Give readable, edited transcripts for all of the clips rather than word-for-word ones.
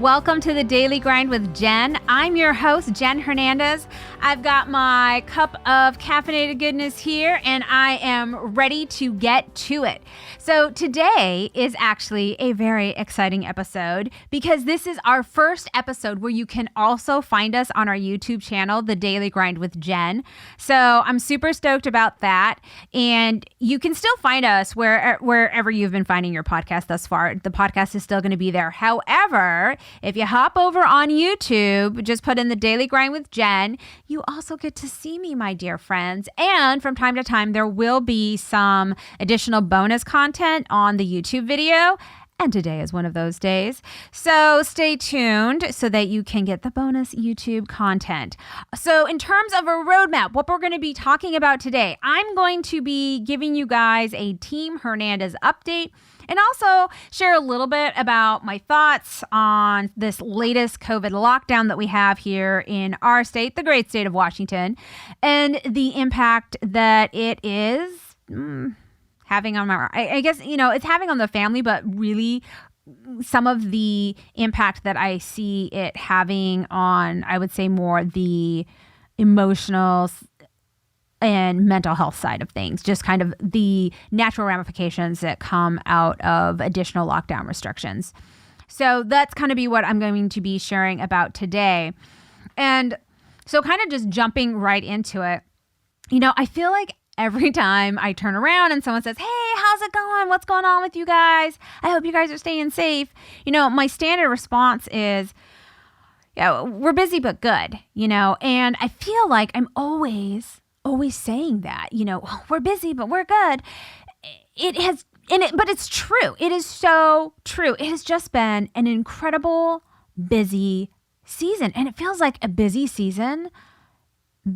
Welcome to the Daily Grind with Jen. I'm your host, Jen Hernandez. I've got my cup of caffeinated goodness here, and I am ready to get to it. So today is actually a very exciting episode because this is our first episode where you can also find us on our YouTube channel, The Daily Grind with Jen. So I'm super stoked about that. And you can still find us wherever you've been finding your podcast thus far. The podcast is still going to be there. However, if you hop over on YouTube, just put in The Daily Grind with Jen, you also get to see me, my dear friends. And from time to time, there will be some additional bonus content on the YouTube video. And today is one of those days. So stay tuned so that you can get the bonus YouTube content. So in terms of a roadmap, what we're going to be talking about today, I'm going to be giving you guys a Team Hernandez update and also share a little bit about my thoughts on this latest COVID lockdown that we have here in our state, the great state of Washington, and the impact that it is having on I guess, it's having on the family, but really some of the impact that I see it having on, I would say, more the emotional and mental health side of things, just kind of the natural ramifications that come out of additional lockdown restrictions. So that's kind of be what I'm going to be sharing about today. And so kind of just jumping right into it, I feel like every time I turn around and someone says, "Hey, how's it going? What's going on with you guys? I hope you guys are staying safe." My standard response is, "Yeah, we're busy, but good," and I feel like I'm always saying that, we're busy, but we're good. But it's true. It is so true. It has just been an incredible busy season, and it feels like a busy season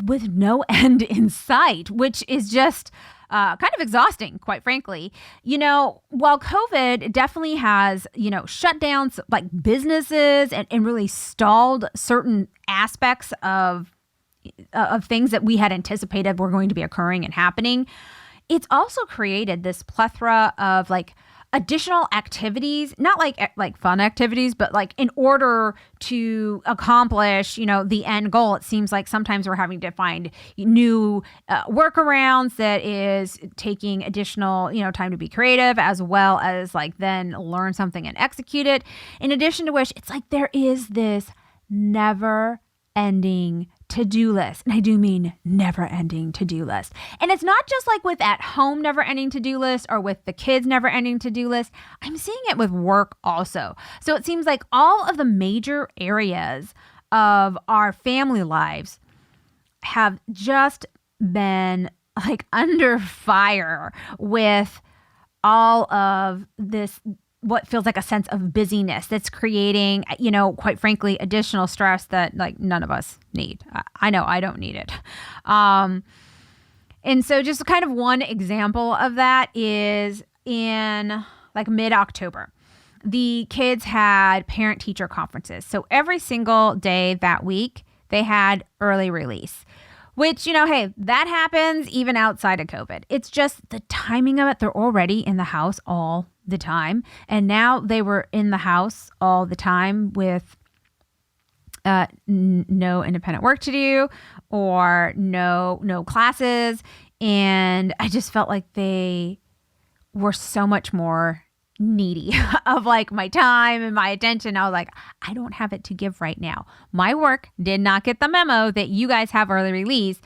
with no end in sight, which is just kind of exhausting, quite frankly. While COVID definitely has, shut down like businesses and really stalled certain aspects of things that we had anticipated were going to be occurring and happening, it's also created this plethora of like additional activities, not like fun activities, but like in order to accomplish, the end goal. It seems like sometimes we're having to find new workarounds that is taking additional, time to be creative, as well as like then learn something and execute it. In addition to which, it's like there is this never ending to-do list. And I do mean never-ending to-do list. And it's not just like with at-home never-ending to-do list or with the kids never-ending to-do list. I'm seeing it with work also. So it seems like all of the major areas of our family lives have just been like under fire with all of this, what feels like a sense of busyness that's creating, quite frankly, additional stress that like none of us need. I know I don't need it. And so just kind of one example of that is in like mid-October, the kids had parent-teacher conferences. So every single day that week, they had early release. Which, hey, that happens even outside of COVID. It's just the timing of it. They're already in the house all the time. And now they were in the house all the time with no independent work to do or no classes. And I just felt like they were so much more needy of like my time and my attention. I was like, I don't have it to give right now. My work did not get the memo that you guys have early release.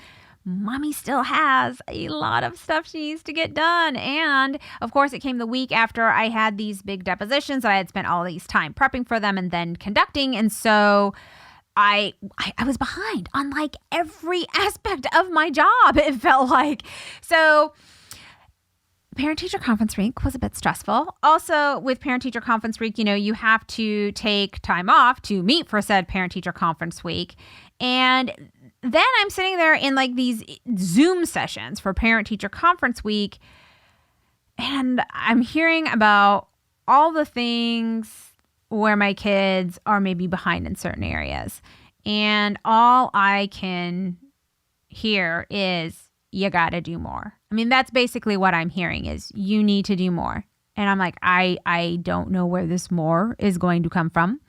Mommy still has a lot of stuff she needs to get done. And of course, it came the week after I had these big depositions that I had spent all these time prepping for them and then conducting. And so I was behind on like every aspect of my job, it felt like. So parent-teacher conference week was a bit stressful. Also, with parent-teacher conference week, you have to take time off to meet for said parent-teacher conference week. And then I'm sitting there in like these Zoom sessions for parent-teacher conference week, and I'm hearing about all the things where my kids are maybe behind in certain areas. And all I can hear is, you got to do more. I mean, that's basically what I'm hearing is you need to do more. And I'm like, I don't know where this more is going to come from.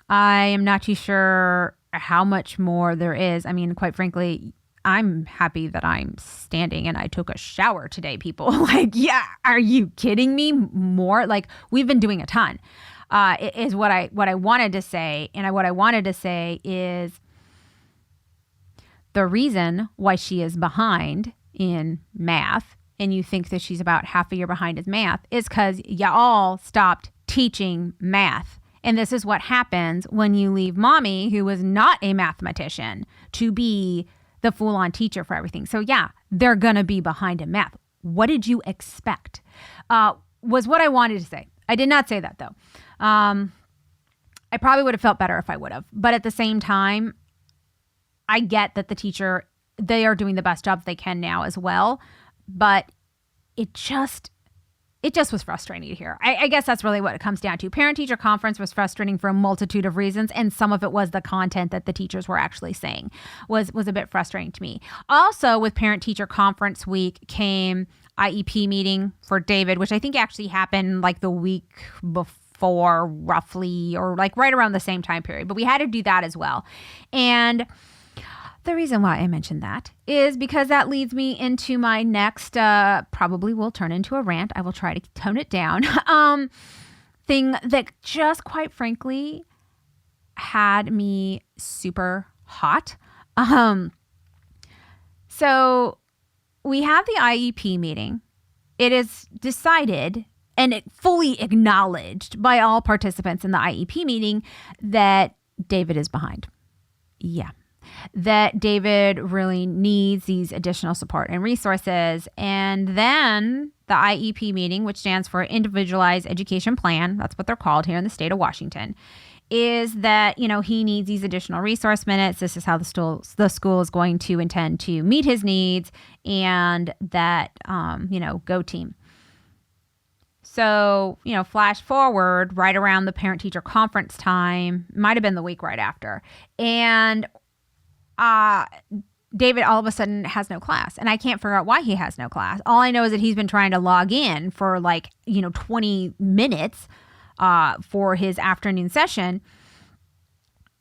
I am not too sure how much more there is. I mean, quite frankly, I'm happy that I'm standing and I took a shower today, people. Like, yeah, are you kidding me? More? Like, we've been doing a ton, is what I wanted to say. And what I wanted to say is the reason why she is behind in math, and you think that she's about half a year behind in math, is because y'all stopped teaching math. And this is what happens when you leave mommy, who was not a mathematician, to be the full-on teacher for everything. So yeah, they're going to be behind in math. What did you expect? Was what I wanted to say. I did not say that though. I probably would have felt better if I would have. But at the same time, I get that the teacher, they are doing the best job they can now as well. But it just was frustrating to hear. I guess that's really what it comes down to. Parent-teacher conference was frustrating for a multitude of reasons, and some of it was the content that the teachers were actually saying was a bit frustrating to me. Also, with parent-teacher conference week came IEP meeting for David, which I think actually happened like the week before, roughly, or like right around the same time period. But we had to do that as well. And the reason why I mentioned that is because that leads me into my next, probably will turn into a rant. I will try to tone it down. Thing that just quite frankly had me super hot. So we have the IEP meeting. It is decided and it fully acknowledged by all participants in the IEP meeting that David is behind. Yeah. That David really needs these additional support and resources. And then the IEP meeting, which stands for Individualized Education Plan, that's what they're called here in the state of Washington, is that, he needs these additional resource minutes. This is how the school is going to intend to meet his needs, and that, go team. So, flash forward right around the parent-teacher conference time, might have been the week right after. And David all of a sudden has no class, and I can't figure out why he has no class. All I know is that he's been trying to log in for 20 minutes for his afternoon session,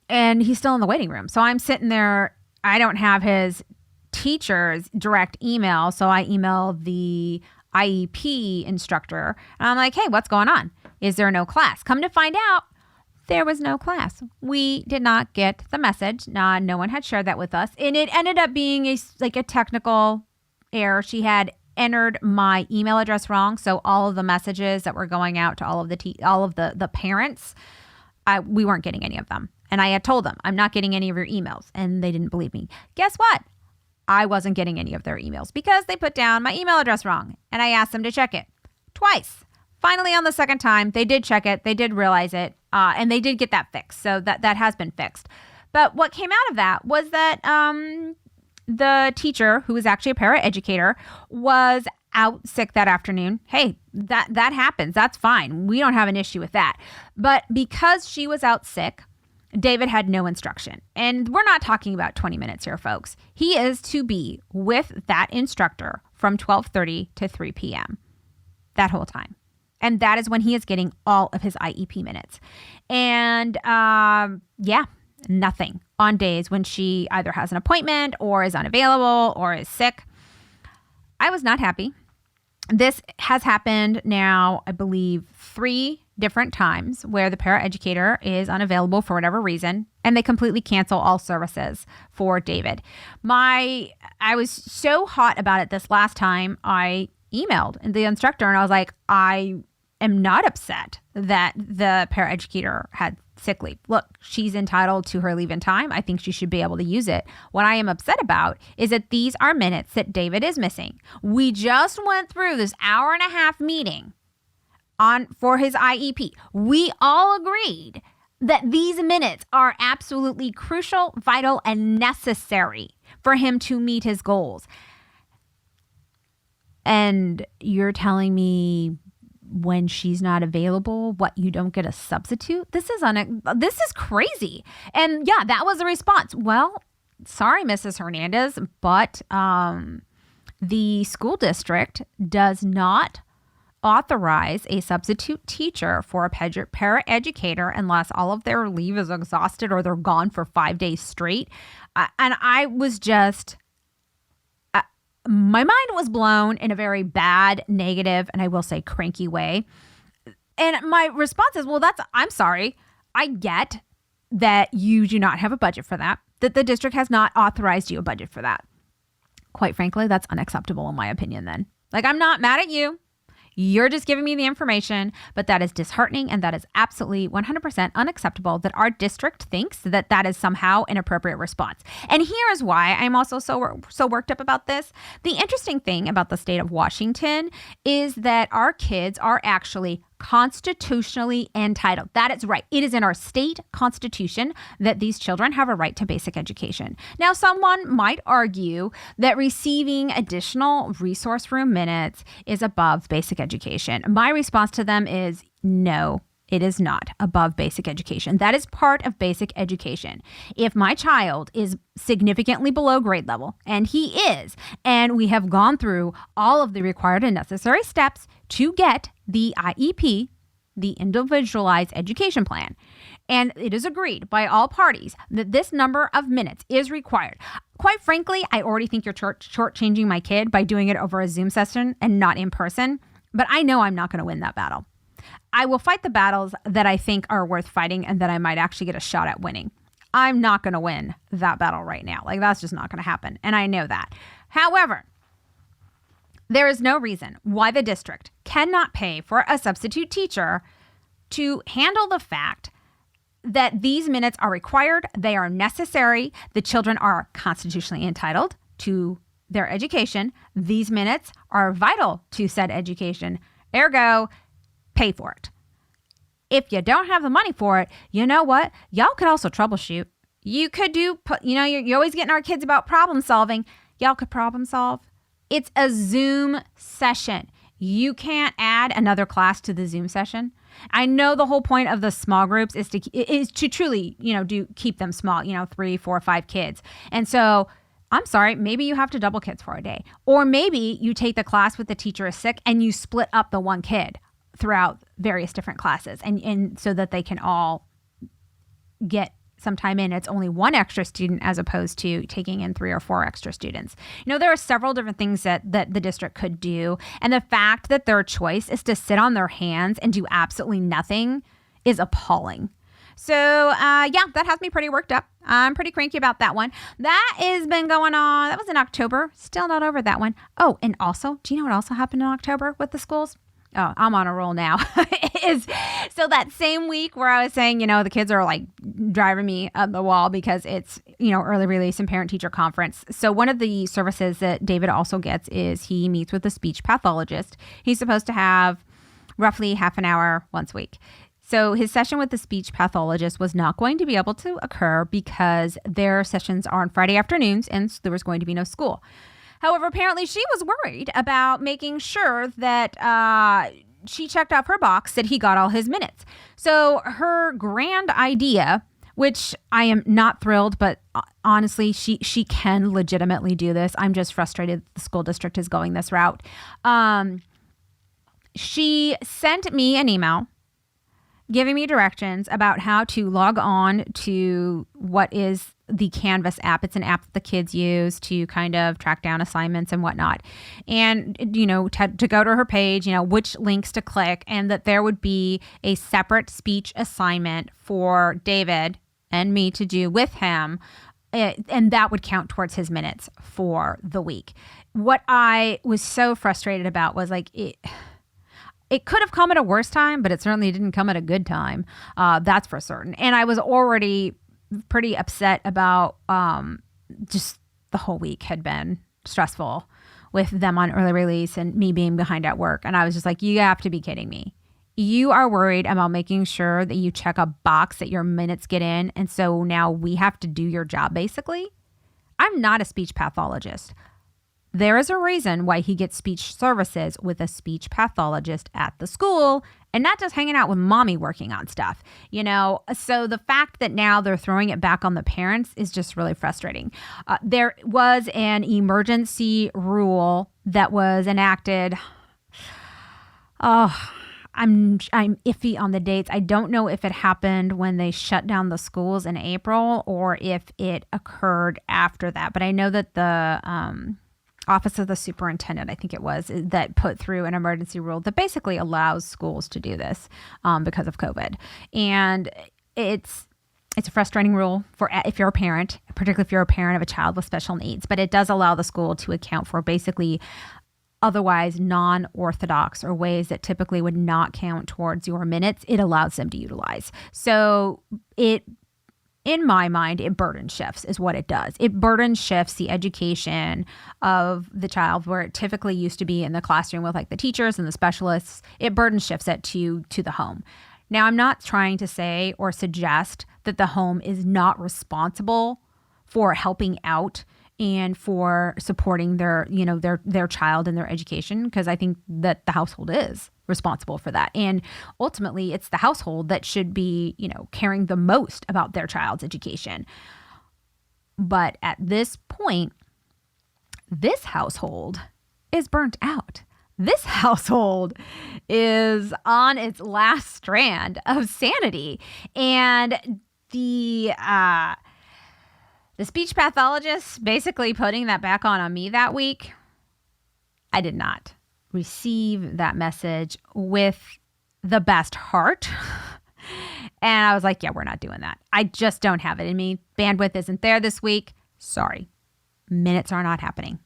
and he's still in the waiting room. So I'm sitting there. I don't have his teacher's direct email, so I emailed the IEP instructor, and I'm like, hey, what's going on? Is there no class? Come to find out, there was no class. We did not get the message. No one had shared that with us. And it ended up being a technical error. She had entered my email address wrong. So all of the messages that were going out to all of the parents, we weren't getting any of them. And I had told them, I'm not getting any of your emails. And they didn't believe me. Guess what? I wasn't getting any of their emails because they put down my email address wrong. And I asked them to check it twice. Finally, on the second time, they did check it. They did realize it. And they did get that fixed. So that has been fixed. But what came out of that was that the teacher, who was actually a paraeducator, was out sick that afternoon. Hey, that happens. That's fine. We don't have an issue with that. But because she was out sick, David had no instruction. And we're not talking about 20 minutes here, folks. He is to be with that instructor from 12:30 to 3 p.m. that whole time. And that is when he is getting all of his IEP minutes. And nothing on days when she either has an appointment or is unavailable or is sick. I was not happy. This has happened now, I believe, 3 different times where the paraeducator is unavailable for whatever reason, and they completely cancel all services for David. I was so hot about it this last time. I emailed the instructor and I was like, I am not upset that the paraeducator had sick leave. Look, she's entitled to her leave in time. I think she should be able to use it. What I am upset about is that these are minutes that David is missing. We just went through this hour-and-a-half meeting for his IEP. We all agreed that these minutes are absolutely crucial, vital, and necessary for him to meet his goals. And you're telling me when she's not available, you don't get a substitute? This is crazy. And yeah, that was the response. Well, sorry, Mrs. Hernandez, but the school district does not authorize a substitute teacher for a paraeducator unless all of their leave is exhausted or they're gone for 5 days straight. And I was just, my mind was blown in a very bad, negative, and I will say cranky way. And my response is, well, I'm sorry. I get that you do not have a budget for that the district has not authorized you a budget for that. Quite frankly, that's unacceptable in my opinion then. Like, I'm not mad at you. You're just giving me the information, but that is disheartening and that is absolutely 100% unacceptable that our district thinks that that is somehow an appropriate response. And here is why I'm also so worked up about this. The interesting thing about the state of Washington is that our kids are actually constitutionally entitled. That is right. It is in our state constitution that these children have a right to basic education. Now, someone might argue that receiving additional resource room minutes is above basic education. My response to them is no. It is not above basic education. That is part of basic education. If my child is significantly below grade level, and he is, and we have gone through all of the required and necessary steps to get the IEP, the Individualized Education Plan, and it is agreed by all parties that this number of minutes is required. Quite frankly, I already think you're shortchanging my kid by doing it over a Zoom session and not in person, but I know I'm not going to win that battle. I will fight the battles that I think are worth fighting and that I might actually get a shot at winning. I'm not going to win that battle right now. Like, that's just not going to happen. And I know that. However, there is no reason why the district cannot pay for a substitute teacher to handle the fact that these minutes are required, they are necessary, the children are constitutionally entitled to their education. These minutes are vital to said education. Ergo, pay for it. If you don't have the money for it, you know what? Y'all could also troubleshoot. You could you're always getting our kids about problem solving. Y'all could problem solve. It's a Zoom session. You can't add another class to the Zoom session. I know the whole point of the small groups is to truly, keep them small, 3, 4, 5 kids. And so I'm sorry, maybe you have to double kids for a day. Or maybe you take the class with the teacher is sick and you split up the one kid throughout various different classes and so that they can all get some time in. It's only one extra student as opposed to taking in 3 or 4 extra students. There are several different things that the district could do. And the fact that their choice is to sit on their hands and do absolutely nothing is appalling. So, that has me pretty worked up. I'm pretty cranky about that one. That has been going on. That was in October. Still not over that one. Oh, and also, do you know what also happened in October with the schools? Oh, I'm on a roll now. So that same week where I was saying, the kids are like driving me up the wall because it's, early release and parent teacher conference. So one of the services that David also gets is he meets with a speech pathologist. He's supposed to have roughly half an hour once a week. So his session with the speech pathologist was not going to be able to occur because their sessions are on Friday afternoons and there was going to be no school. However, apparently she was worried about making sure that she checked off her box that he got all his minutes. So her grand idea, which I am not thrilled, but honestly, she can legitimately do this. I'm just frustrated the school district is going this route. She sent me an email giving me directions about how to log on to what is the Canvas app. It's an app that the kids use to kind of track down assignments and whatnot. And, to go to her page, which links to click, and that there would be a separate speech assignment for David and me to do with him. And that would count towards his minutes for the week. What I was so frustrated about was it could have come at a worse time, but it certainly didn't come at a good time. That's for certain. And I was already pretty upset about just the whole week had been stressful with them on early release and me being behind at work. And I was just like, you have to be kidding me. You are worried about making sure that you check a box that your minutes get in. And so now we have to do your job, basically. I'm not a speech pathologist. There is a reason why he gets speech services with a speech pathologist at the school and not just hanging out with mommy working on stuff, So the fact that now they're throwing it back on the parents is just really frustrating. There was an emergency rule that was enacted Oh, I'm iffy on the dates. I don't know if it happened when they shut down the schools in April or if it occurred after that. But I know that the Office of the Superintendent, I think it was, that put through an emergency rule that basically allows schools to do this because of COVID. And it's a frustrating rule for if you're a parent, particularly if you're a parent of a child with special needs. But it does allow the school to account for basically otherwise non-orthodox or ways that typically would not count towards your minutes. It allows them to utilize. So in my mind, it burden shifts is what it does. It burden shifts the education of the child where it typically used to be in the classroom with like the teachers and the specialists. It burden shifts it to the home. Now, I'm not trying to say or suggest that the home is not responsible for helping out and for supporting their child and their education, because I think that the household is responsible for that. And ultimately, it's the household that should be, caring the most about their child's education. But at this point, this household is burnt out. This household is on its last strand of sanity. And the speech pathologist basically putting that back on me that week, I did not receive that message with the best heart. And I was like, yeah, we're not doing that. I just don't have it in me. Bandwidth isn't there this week. Sorry. Minutes are not happening.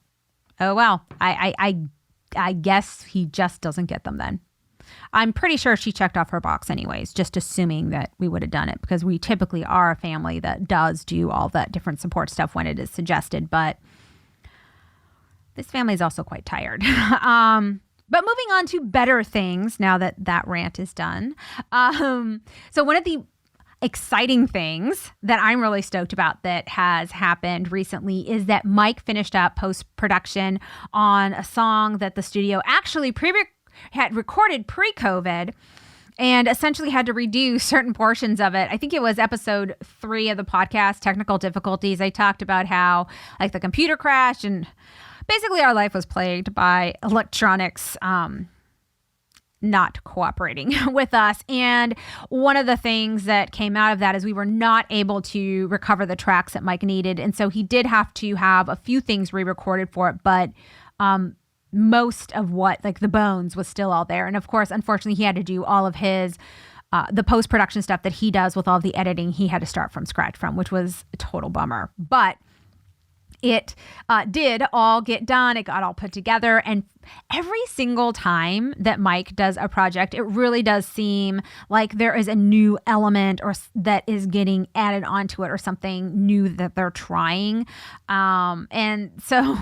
Oh, well, I guess he just doesn't get them then. I'm pretty sure she checked off her box anyways, just assuming that we would have done it, because we typically are a family that does do all that different support stuff when it is suggested. But this family is also quite tired. But moving on to better things now that that rant is done. So one of the exciting things that I'm really stoked about that has happened recently is that Mike finished up post-production on a song that the studio actually had recorded pre-COVID and essentially had to redo certain portions of it. I think it was episode 3 of the podcast, Technical Difficulties. I talked about how like the computer crashed and basically our life was plagued by electronics not cooperating with us. And one of the things that came out of that is we were not able to recover the tracks that Mike needed. And so he did have to have a few things re-recorded for it, but most of what, like the bones, was still all there. And of course, unfortunately, he had to do all of his the post-production stuff that he does with all of the editing. He had to start from scratch from, which was a total bummer. But it did all get done. It got all put together. And every single time that Mike does a project, it really does seem like there is a new element or that is getting added onto it, or something new that they're trying. And so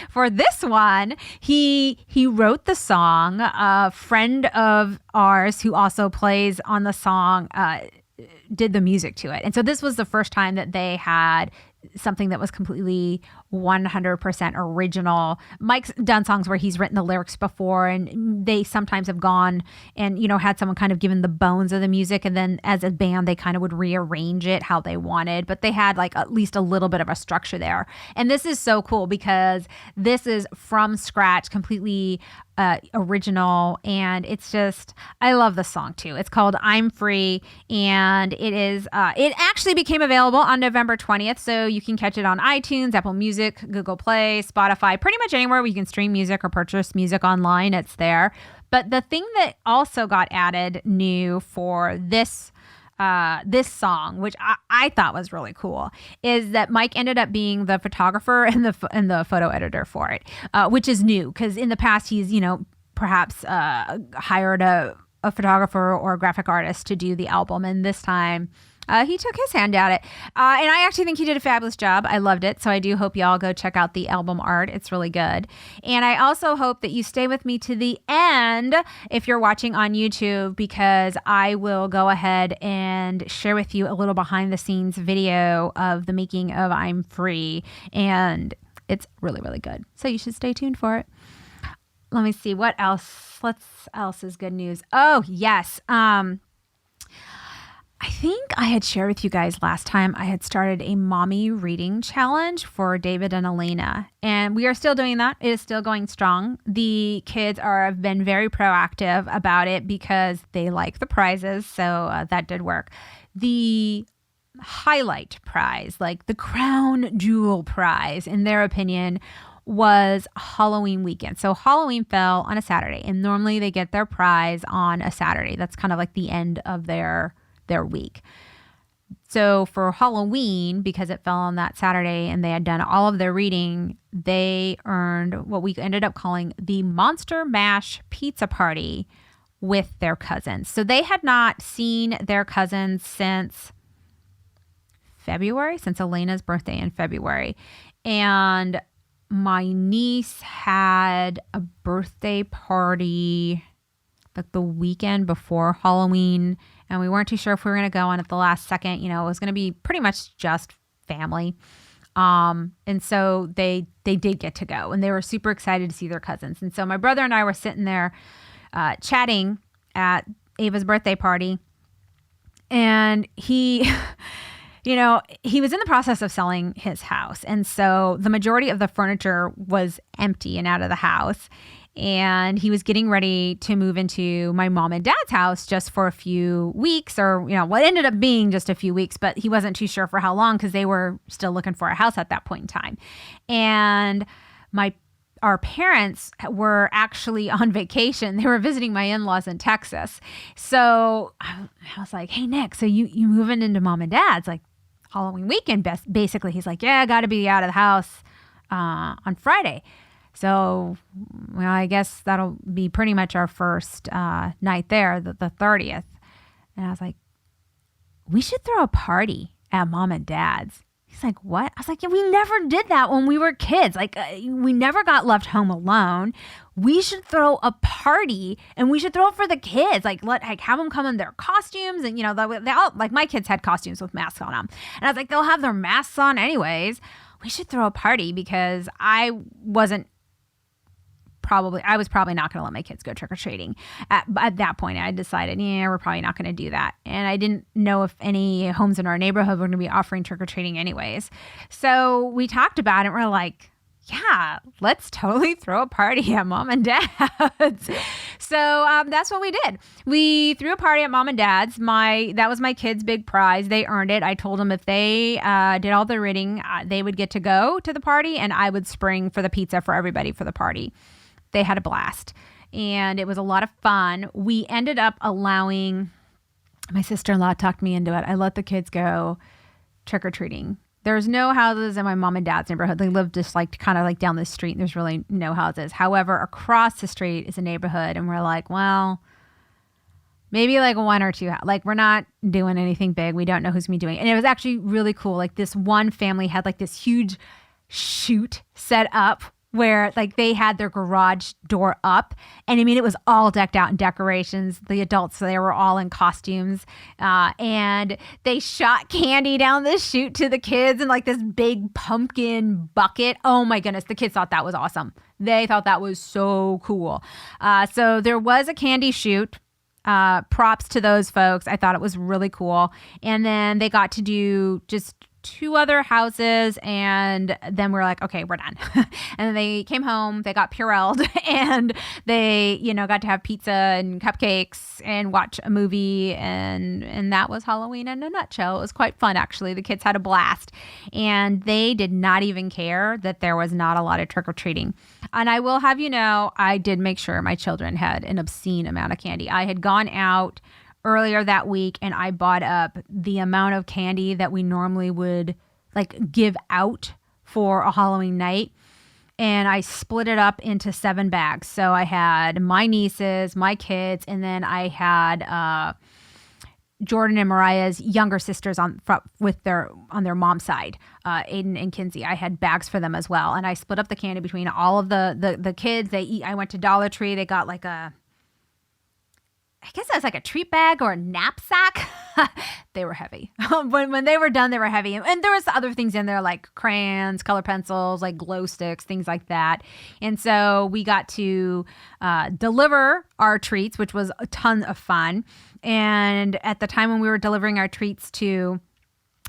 for this one, he wrote the song. A friend of ours who also plays on the song did the music to it. And so this was the first time that they had something that was completely 100% original. Mike's done songs where he's written the lyrics before, and they sometimes have gone and, had someone kind of given the bones of the music, and then as a band, they kind of would rearrange it how they wanted, but they had like at least a little bit of a structure there. And this is so cool because this is from scratch, completely original, and it's just, I love the song too. It's called I'm Free, and it is it actually became available on November 20th, so you can catch it on iTunes, Apple Music, Google Play, Spotify, pretty much anywhere where you can stream music or purchase music online, it's there. But the thing that also got added new for this song, which I thought was really cool, is that Mike ended up being the photographer and the photo editor for it, which is new because in the past he's perhaps hired a photographer or a graphic artist to do the album, and this time he took his hand at it. And I actually think he did a fabulous job. I loved it. So I do hope y'all go check out the album art. It's really good. And I also hope that you stay with me to the end if you're watching on YouTube, because I will go ahead and share with you a little behind the scenes video of the making of I'm Free. And it's really, really good. So you should stay tuned for it. Let me see what else. Else is good news. Oh, yes. I think I had shared with you guys last time I had started a mommy reading challenge for David and Elena, and we are still doing that. It is still going strong. The kids have been very proactive about it because they like the prizes, so that did work. The highlight prize, like the crown jewel prize, in their opinion, was Halloween weekend. So Halloween fell on a Saturday, and normally they get their prize on a Saturday. That's kind of like the end of their week. So for Halloween, because it fell on that Saturday and they had done all of their reading, they earned what we ended up calling the Monster Mash Pizza Party with their cousins. So they had not seen their cousins since February, since Elena's birthday in February. And my niece had a birthday party like the weekend before Halloween, and we weren't too sure if we were going to go on at the last second. You know, it was going to be pretty much just family. And so they did get to go, and they were super excited to see their cousins. And so my brother and I were sitting there chatting at Ava's birthday party, and he you know, he was in the process of selling his house. And so the majority of the furniture was empty and out of the house. And he was getting ready to move into my mom and dad's house just for a few weeks, or, you know, what ended up being just a few weeks, but he wasn't too sure for how long because they were still looking for a house at that point in time. And our parents were actually on vacation. They were visiting my in-laws in Texas. So I was like, hey, Nick, so you moving into mom and dad's like Halloween weekend, basically. He's like, yeah, I got to be out of the house on Friday. So, well, I guess that'll be pretty much our first night there, the 30th. And I was like, we should throw a party at mom and dad's. He's like, what? I was like, yeah, we never did that when we were kids. Like, we never got left home alone. We should throw a party, and we should throw it for the kids. Like, have them come in their costumes, and, you know, they all, like, my kids had costumes with masks on them. And I was like, they'll have their masks on anyways. We should throw a party, because I was probably not going to let my kids go trick-or-treating. At that point, I decided, yeah, we're probably not going to do that. And I didn't know if any homes in our neighborhood were going to be offering trick-or-treating anyways. So we talked about it. We're like, yeah, let's totally throw a party at mom and dad's. So that's what we did. We threw a party at mom and dad's. That was my kids' big prize. They earned it. I told them if they did all the reading, they would get to go to the party, and I would spring for the pizza for everybody for the party. They had a blast, and it was a lot of fun. We ended up allowing, my sister-in-law talked me into it. I let the kids go trick-or-treating. There's no houses in my mom and dad's neighborhood. They live just like kind of like down the street, and there's really no houses. However, across the street is a neighborhood, and we're like, well, maybe like one or two. Like, we're not doing anything big. We don't know who's going to be doing it. And it was actually really cool. Like, this one family had like this huge chute set up where like they had their garage door up, and I mean, it was all decked out in decorations. The adults, so they were all in costumes, and they shot candy down the chute to the kids in like this big pumpkin bucket. Oh my goodness, the kids thought that was awesome. They thought that was so cool. So there was a candy chute. Props to those folks. I thought it was really cool. And then they got to do just 2 other houses, and then we're like, okay, we're done. And then they came home, they got Purelled, and they, you know, got to have pizza and cupcakes and watch a movie, and that was Halloween in a nutshell. It was quite fun, actually. The kids had a blast, and they did not even care that there was not a lot of trick-or-treating. And I will have you know, I did make sure my children had an obscene amount of candy. I had gone out earlier that week, and I bought up the amount of candy that we normally would like give out for a Halloween night. And I split it up into 7 bags. So I had my nieces, my kids, and then I had Jordan and Mariah's younger sisters on their mom's side, Aiden and Kinsey. I had bags for them as well. And I split up the candy between all of the kids. I went to Dollar Tree. They got like a I guess it was like a treat bag or a knapsack. They were heavy. When they were done, they were heavy. And there was other things in there like crayons, color pencils, like glow sticks, things like that. And so we got to deliver our treats, which was a ton of fun. And at the time when we were delivering our treats to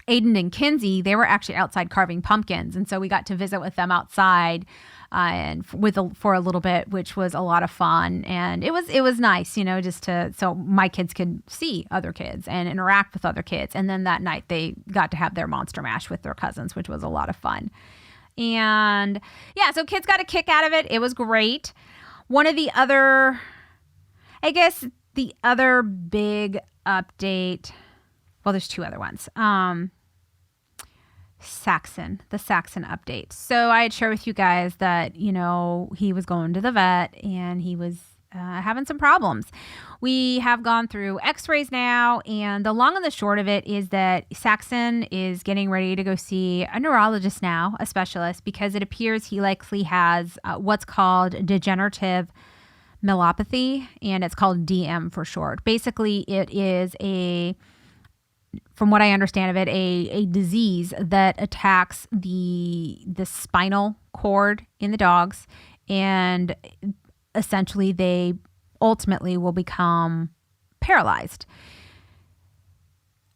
Aiden and Kinsey, they were actually outside carving pumpkins. And so we got to visit with them outside for a little bit, which was a lot of fun. And it was nice, just so my kids could see other kids and interact with other kids. And then that night they got to have their Monster Mash with their cousins, which was a lot of fun. And yeah, so kids got a kick out of it. It was great. One of the other, I guess the other big update, well, there's two other ones. The Saxon update. So I had shared with you guys that, he was going to the vet and he was having some problems. We have gone through x-rays now, and the long and the short of it is that Saxon is getting ready to go see a neurologist now, a specialist, because it appears he likely has what's called degenerative myelopathy, and it's called DM for short. Basically, it is from what I understand of it, a disease that attacks the spinal cord in the dogs, and essentially they ultimately will become paralyzed.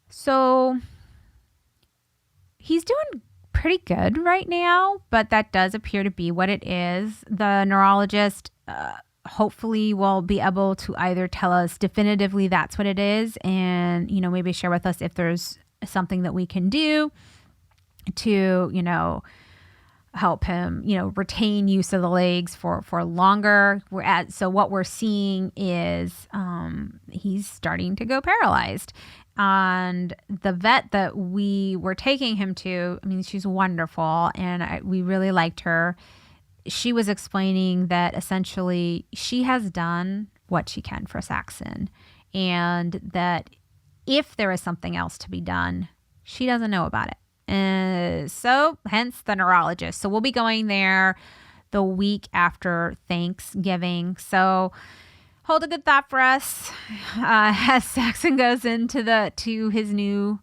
So he's doing pretty good right now, but that does appear to be what it is. The neurologist hopefully will be able to either tell us definitively that's what it is, and maybe share with us if there's something that we can do to help him retain use of the legs for longer. So what we're seeing is he's starting to go paralyzed. And the vet that we were taking him to, she's wonderful, and we really liked her. She was explaining that essentially she has done what she can for Saxon, and that if there is something else to be done, she doesn't know about it. So hence the neurologist. So we'll be going there the week after Thanksgiving. So hold a good thought for us as Saxon goes to his new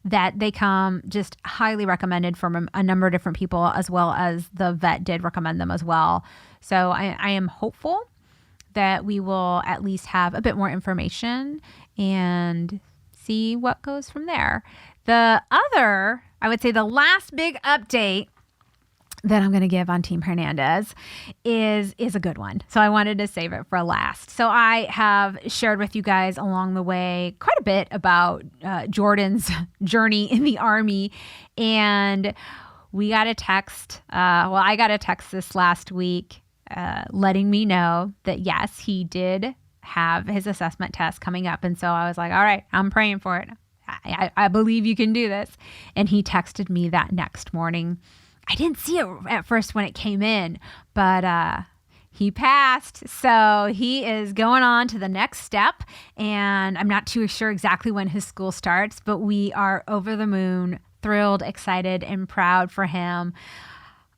that they come, just highly recommended from a number of different people, as well as the vet did recommend them as well. So I am hopeful that we will at least have a bit more information and see what goes from there. The other, I would say the last big update that I'm going to give on Team Hernandez is a good one. So I wanted to save it for last. So I have shared with you guys along the way quite a bit about Jordan's journey in the Army. And we got a text. I got a text this last week letting me know that, yes, he did have his assessment test coming up. And so I was like, all right, I'm praying for it. I believe you can do this. And he texted me that next morning. I didn't see it at first when it came in, but he passed. So he is going on to the next step. And I'm not too sure exactly when his school starts, but we are over the moon, thrilled, excited, and proud for him.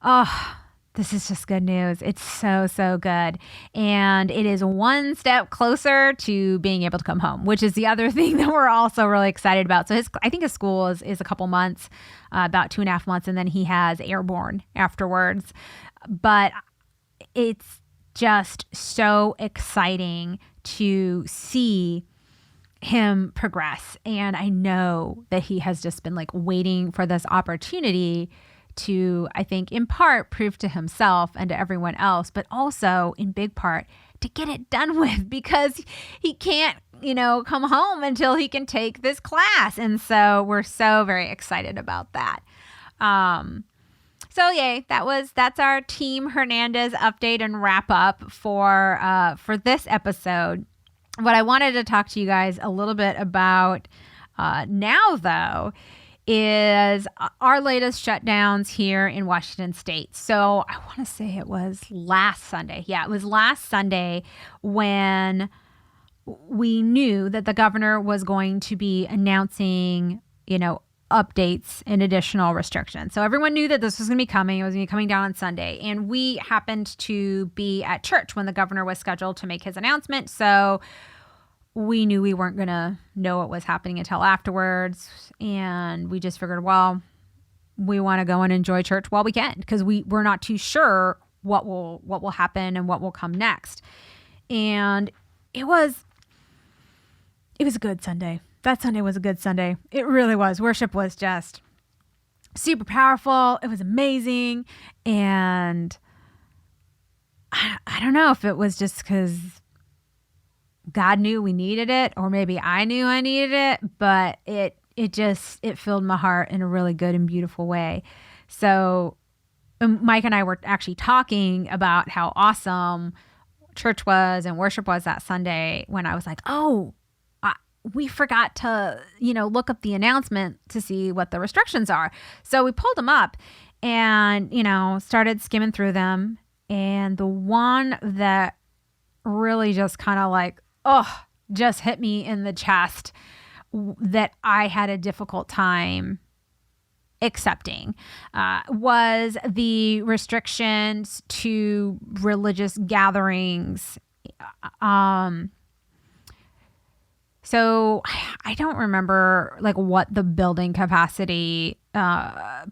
Oh, this is just good news. It's so, so good. And it is one step closer to being able to come home, which is the other thing that we're also really excited about. So I think his school is a couple months, about 2.5 months, and then he has airborne afterwards. But it's just so exciting to see him progress. And I know that he has just been waiting for this opportunity to, I think, in part, prove to himself and to everyone else, but also in big part to get it done with, because he can't, come home until he can take this class. And so we're so very excited about that. So yay, that's our Team Hernandez update and wrap up for this episode. What I wanted to talk to you guys a little bit about now, though, is our latest shutdowns here in Washington State. So I want to say it was last Sunday. Yeah, it was last Sunday when we knew that the governor was going to be announcing, updates and additional restrictions. So everyone knew that this was going to be coming. It was going to be coming down on Sunday. And we happened to be at church when the governor was scheduled to make his announcement. So we knew we weren't going to know what was happening until afterwards. And we just figured, well, we want to go and enjoy church while we can, because we're not too sure what will happen and what will come next. And it was a good Sunday. That Sunday was a good Sunday. It really was. Worship was just super powerful. It was amazing. And I don't know if it was just because God knew we needed it, or maybe I knew I needed it, but it filled my heart in a really good and beautiful way. So Mike and I were actually talking about how awesome church was and worship was that Sunday, when I was like, we forgot to, look up the announcement to see what the restrictions are. So we pulled them up and, started skimming through them. And the one that really just kind of just hit me in the chest, that I had a difficult time accepting, was the restrictions to religious gatherings. So I don't remember what the building capacity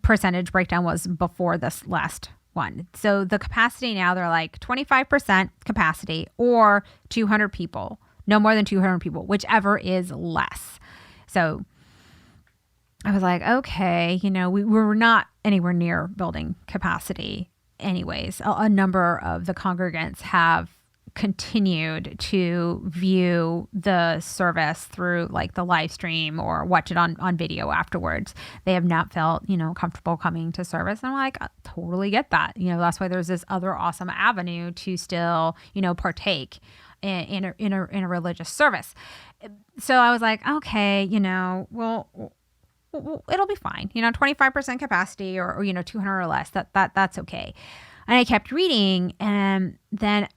percentage breakdown was before this last one. So the capacity now, they're 25% capacity or 200 people, no more than 200 people, whichever is less. So I was like, okay, we were not anywhere near building capacity anyways. A number of the congregants have continued to view the service through the live stream or watch it on video afterwards. They have not felt, comfortable coming to service. And I'm like, I totally get that. That's why there's this other awesome avenue to still, partake in a religious service. So I was like, okay, well, it'll be fine. 25% capacity or 200 or less, that's okay. And I kept reading, and then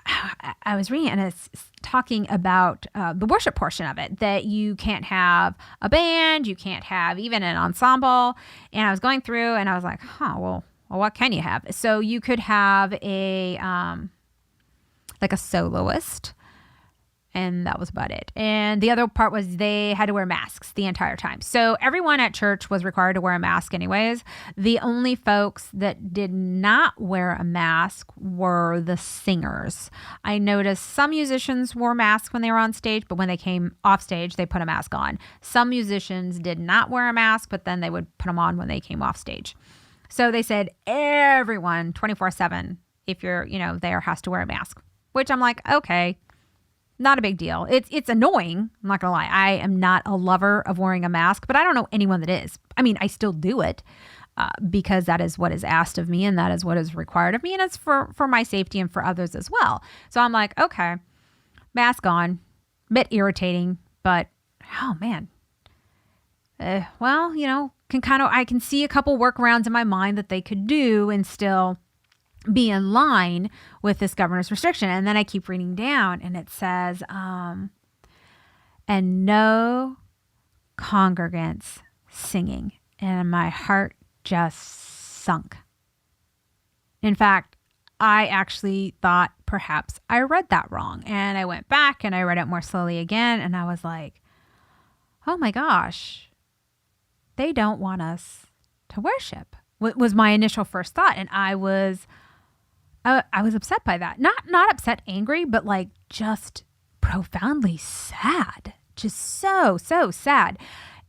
I was reading, and it's talking about the worship portion of it, that you can't have a band, you can't have even an ensemble. And I was going through, and I was like, well, what can you have? So you could have a soloist, and that was about it. And the other part was they had to wear masks the entire time. So everyone at church was required to wear a mask anyways. The only folks that did not wear a mask were the singers. I noticed some musicians wore masks when they were on stage, but when they came off stage, they put a mask on. Some musicians did not wear a mask, but then they would put them on when they came off stage. So they said everyone 24/7, if you're, there, has to wear a mask, which I'm like, okay. Not a big deal. It's annoying. I'm not going to lie. I am not a lover of wearing a mask, but I don't know anyone that is. I mean, I still do it because that is what is asked of me, and that is what is required of me. And it's for my safety and for others as well. So I'm like, okay, mask on, bit irritating, but oh man. I can see a couple workarounds in my mind that they could do and still be in line with this governor's restriction. And then I keep reading down, and it says, and no congregants singing. And my heart just sunk. In fact, I actually thought perhaps I read that wrong. And I went back and I read it more slowly again. And I was like, oh my gosh, they don't want us to worship. Was my initial first thought. And I was upset by that. Not upset, angry, but just profoundly sad. Just so sad.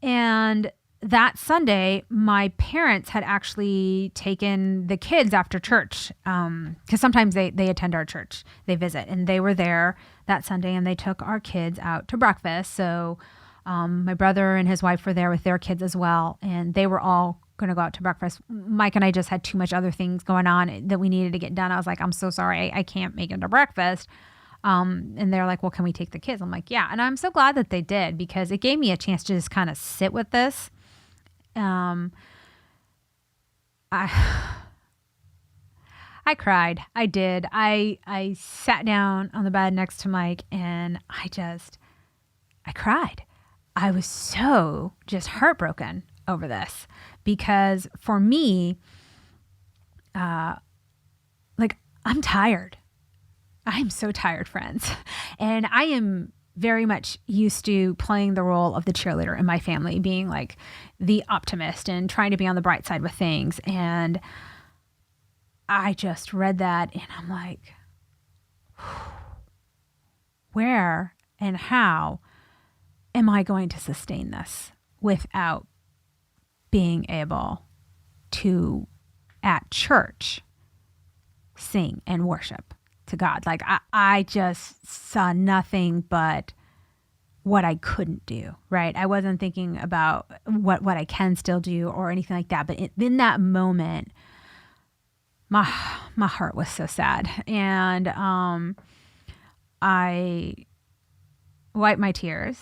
And that Sunday, my parents had actually taken the kids after church, because sometimes they attend our church. They visit, and they were there that Sunday, and they took our kids out to breakfast. So my brother and his wife were there with their kids as well, and they were all going to go out to breakfast. Mike and I just had too much other things going on that we needed to get done. I was like, I'm so sorry, I can't make it to breakfast. And they're like, well, can we take the kids? I'm like, yeah. And I'm so glad that they did, because it gave me a chance to just kind of sit with this. I cried. I did. I sat down on the bed next to Mike, and I cried. I was so just heartbroken over this, because for me, I'm tired. I'm so tired, friends. And I am very much used to playing the role of the cheerleader in my family, being like the optimist and trying to be on the bright side with things. And I just read that and I'm like, where and how am I going to sustain this without being able to, at church, sing and worship to God? Like I just saw nothing but what I couldn't do, right? I wasn't thinking about what I can still do or anything like that. But in that moment, my heart was so sad. And I wiped my tears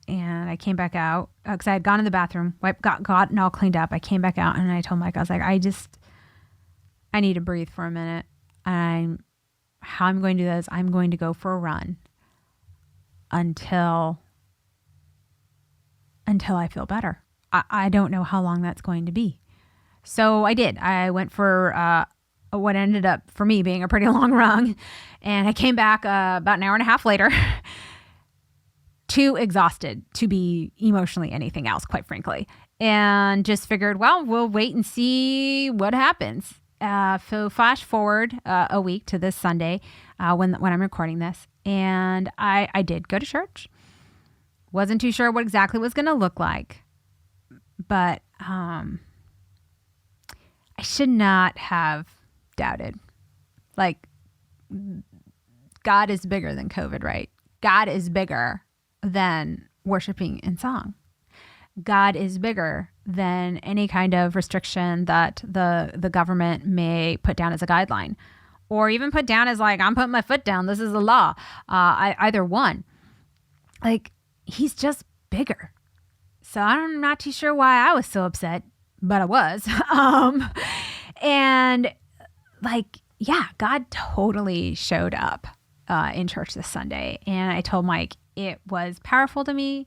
and I came back out because I had gone in the bathroom, gotten all cleaned up. I came back out and I told Mike, I was like, I need to breathe for a minute. How I'm going to do this, I'm going to go for a run until I feel better. I don't know how long that's going to be. So I did. I went for what ended up for me being a pretty long run. And I came back about an hour and a half later, too exhausted to be emotionally anything else, quite frankly. And just figured, well, we'll wait and see what happens. So flash forward a week to this Sunday when I'm recording this. And I did go to church. Wasn't too sure what exactly was going to look like. But I should not have doubted. Like, God is bigger than COVID, right? God is bigger than worshiping in song. God is bigger than any kind of restriction that the government may put down as a guideline, or even put down as like, I'm putting my foot down, this is the law. Either one. Like, he's just bigger. So I'm not too sure why I was so upset, but I was. And like, yeah, God totally showed up in church this Sunday. And I told Mike it was powerful to me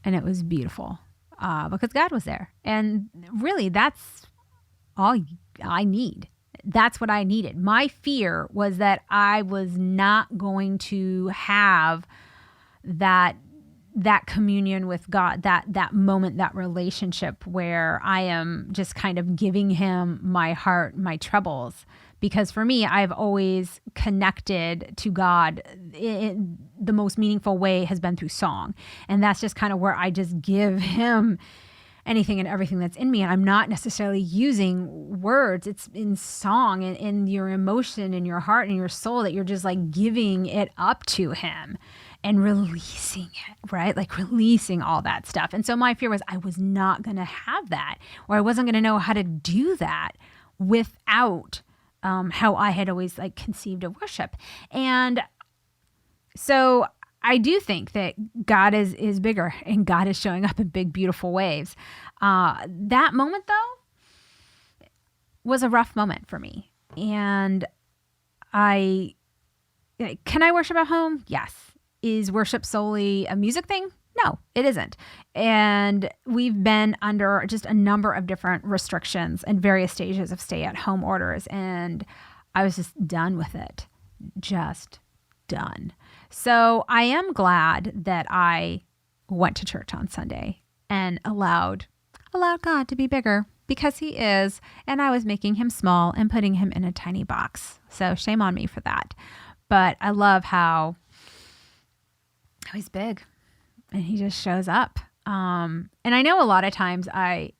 and it was beautiful because God was there. And really, that's all I need. That's what I needed. My fear was that I was not going to have that communion with God, that moment, that relationship where I am just kind of giving him my heart, my troubles. Because for me, I've always connected to God in the most meaningful way has been through song. And that's just kind of where I just give him anything and everything that's in me. And I'm not necessarily using words. It's in song and in your emotion and your heart and your soul that you're just like giving it up to him and releasing it, right? Like releasing all that stuff. And so my fear was I was not going to have that, or I wasn't going to know how to do that without how I had always like conceived of worship. And so I do think that God is bigger and God is showing up in big, beautiful ways. That moment though was a rough moment for me. And can I worship at home? Yes. Is worship solely a music thing? No, it isn't. And we've been under just a number of different restrictions and various stages of stay-at-home orders. And I was just done with it. Just done. So I am glad that I went to church on Sunday and allowed God to be bigger because he is. And I was making him small and putting him in a tiny box. So shame on me for that. But I love how he's big. And he just shows up. And I know a lot of times I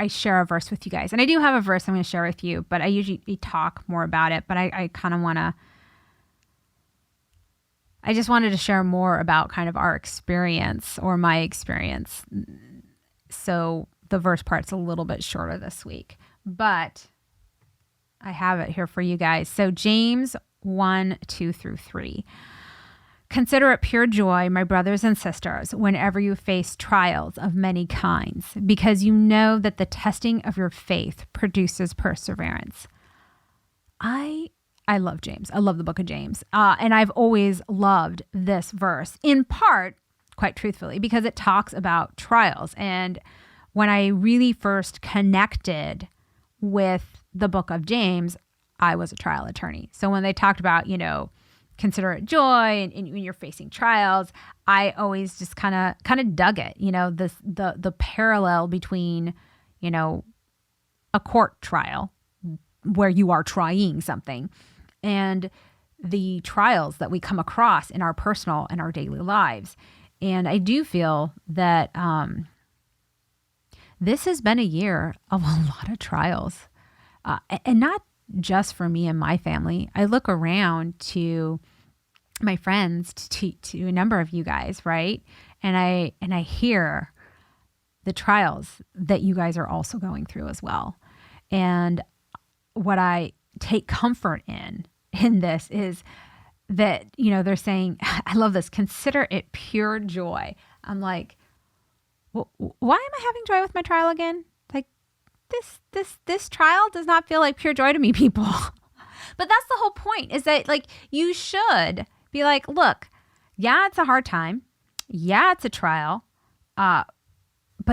share a verse with you guys. And I do have a verse I'm going to share with you, but I usually talk more about it. But I kind of I just wanted to share more about kind of our experience or my experience. So the verse part's a little bit shorter this week. But I have it here for you guys. So James 1:2-3. Consider it pure joy, my brothers and sisters, whenever you face trials of many kinds, because you know that the testing of your faith produces perseverance. I love James. I love the book of James. And I've always loved this verse, in part, quite truthfully, because it talks about trials. And when I really first connected with the book of James, I was a trial attorney. So when they talked about, consider it joy, and when you're facing trials, I always just kind of dug it. The parallel between, a court trial where you are trying something and the trials that we come across in our personal and our daily lives. And I do feel that this has been a year of a lot of trials, and not just for me and my family. I look around to my friends, to a number of you guys, right? And I hear the trials that you guys are also going through as well. And what I take comfort in this is that, they're saying, I love this, consider it pure joy. I'm like, well, why am I having joy with my trial again? Like, this trial does not feel like pure joy to me, people. But that's the whole point, is that, like, you should be like, look, yeah, it's a hard time. Yeah, it's a trial. But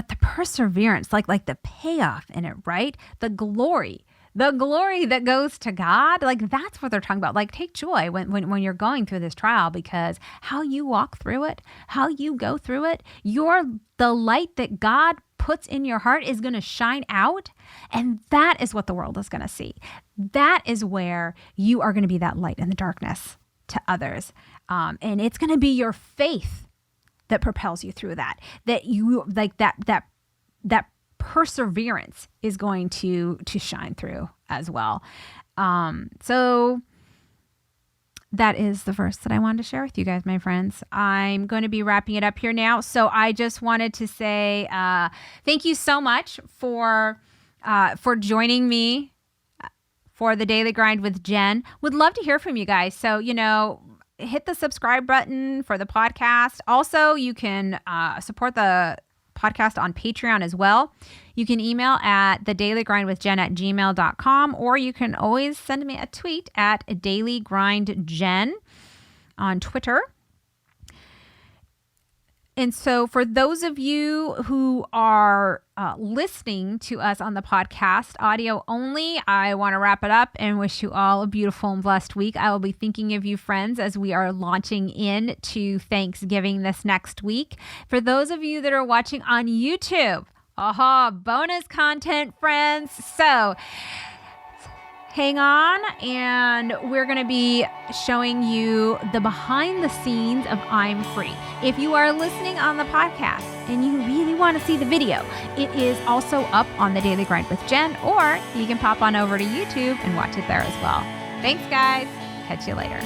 the perseverance, like the payoff in it, right? The glory that goes to God, like, that's what they're talking about. Like, take joy when you're going through this trial, because how you walk through it, how you go through it, the light that God puts in your heart is going to shine out. And that is what the world is going to see. That is where you are going to be that light in the darkness to others. And it's going to be your faith that propels you through that you like that perseverance is going to shine through as well. So that is the verse that I wanted to share with you guys, my friends. I'm going to be wrapping it up here now. So I just wanted to say thank you so much for joining me for the Daily Grind with Jen. Would love to hear from you guys. So, hit the subscribe button for the podcast. Also, you can support the podcast on Patreon as well. You can email at TheDailyGrindWithJen@gmail.com, or you can always send me a tweet at DailyGrindJen on Twitter. And so for those of you who are listening to us on the podcast, audio only, I want to wrap it up and wish you all a beautiful and blessed week. I will be thinking of you, friends, as we are launching into Thanksgiving this next week. For those of you that are watching on YouTube, bonus content, friends. So hang on, and we're going to be showing you the behind the scenes of I'm Free. If you are listening on the podcast and you really want to see the video, it is also up on The Daily Grind with Jen, or you can pop on over to YouTube and watch it there as well. Thanks, guys. Catch you later.